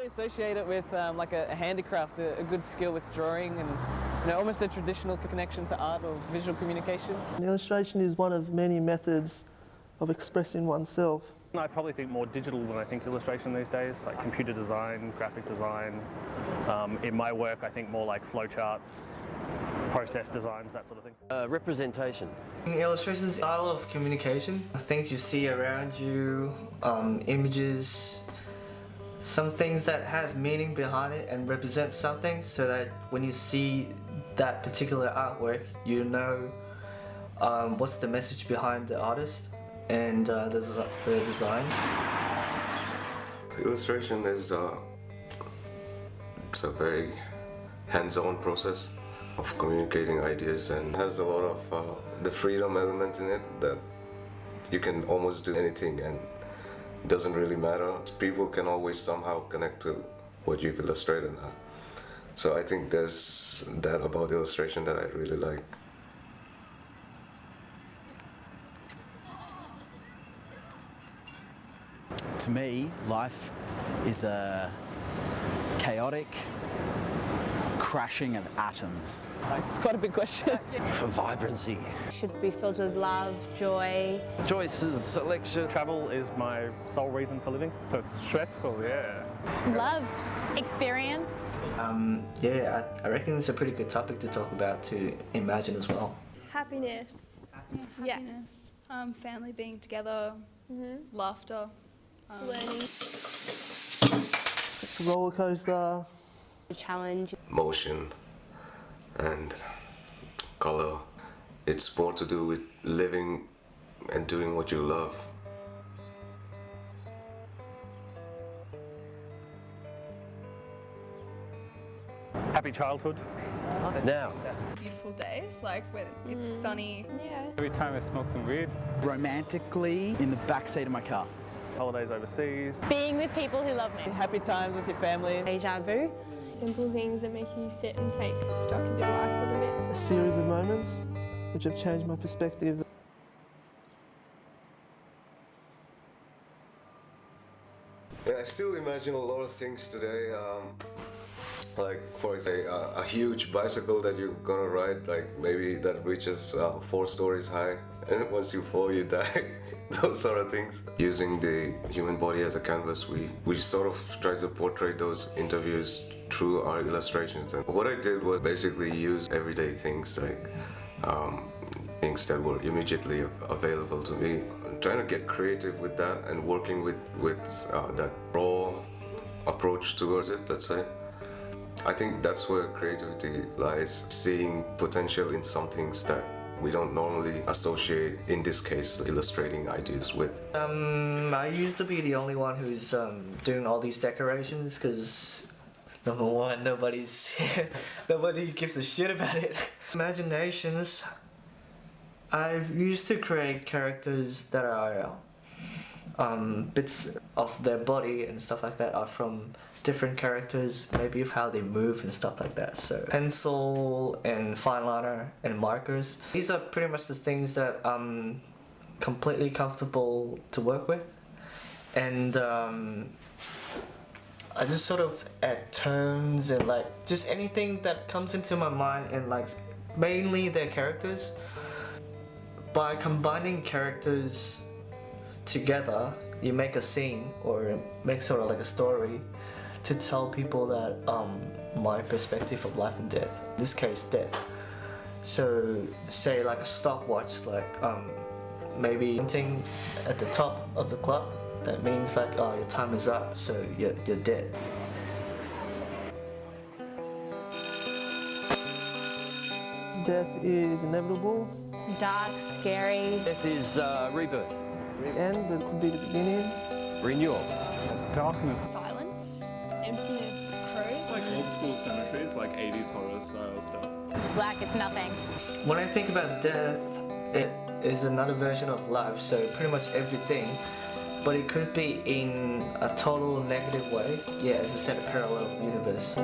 associate it with like a handicraft, a good skill with drawing and almost a traditional connection to art or visual communication. Illustration is one of many methods of expressing oneself. I probably think more digital when I think illustration these days, like computer design, graphic design. In my work, I think more like flowcharts, process designs, that sort of thing. Representation. Illustration is a style of communication. Things you see around you, images, some things that has meaning behind it and represent something, so that when you see that particular artwork, you know what's the message behind the artist and the design. Illustration is it's a very hands-on process of communicating ideas and has a lot of the freedom element in it, that you can almost do anything and it doesn't really matter. People can always somehow connect to what you've illustrated. So I think there's that about illustration that I really like. To me, life is a chaotic crashing of atoms. It's quite a big question. For vibrancy. Should be filled with love, joy. Choices, selection. Travel is my sole reason for living. It's stressful, yeah. Love, experience. Yeah, I reckon it's a pretty good topic to talk about, to imagine as well. Happiness. Yeah, happiness. Family being together, laughter. Learning. It's a roller coaster. A challenge. Motion and color. It's more to do with living and doing what you love. Happy childhood. Now. Beautiful days, like when it's sunny. Yeah. Every time I smoke some weed. Romantically in the backseat of my car. Holidays overseas. Being with people who love me. Happy times with your family. Deja vu. Simple things that make you sit and take stock of your life a little bit. A series of moments which have changed my perspective. Yeah, I still imagine a lot of things today. Like, for example, a huge bicycle that you're gonna ride, like maybe that reaches 4 stories high, and once you fall, you die. Those sort of things. Using the human body as a canvas, we sort of try to portray those interviews through our illustrations. And what I did was basically use everyday things, like things that were immediately available to me. I'm trying to get creative with that and working with that raw approach towards it, let's say. I think that's where creativity lies, seeing potential in some things that we don't normally associate, in this case, illustrating ideas with. I used to be the only one who's doing all these decorations, because number one, nobody gives a shit about it. Imaginations. I've used to create characters that are bits of their body and stuff like that are from different characters, maybe of how they move and stuff like that. So pencil and fine liner and markers. These are pretty much the things that I'm completely comfortable to work with. And I just sort of add tones and like just anything that comes into my mind, and like mainly their characters. By combining characters together, you make a scene or make sort of like a story to tell people that my perspective of life and death, in this case death. So say like a stopwatch, like maybe hinting at the top of the clock, that means like, oh, your time is up, so you're dead. Death is inevitable. Dark, scary. Death is rebirth. End, but it could be the beginning. Renewal. Darkness. Silence, emptiness, crows. Like old school cemeteries, like 80s horror style stuff. It's black, it's nothing. When I think about death, it is another version of life, so pretty much everything, but it could be in a total negative way. Yeah, as I said, a parallel universe.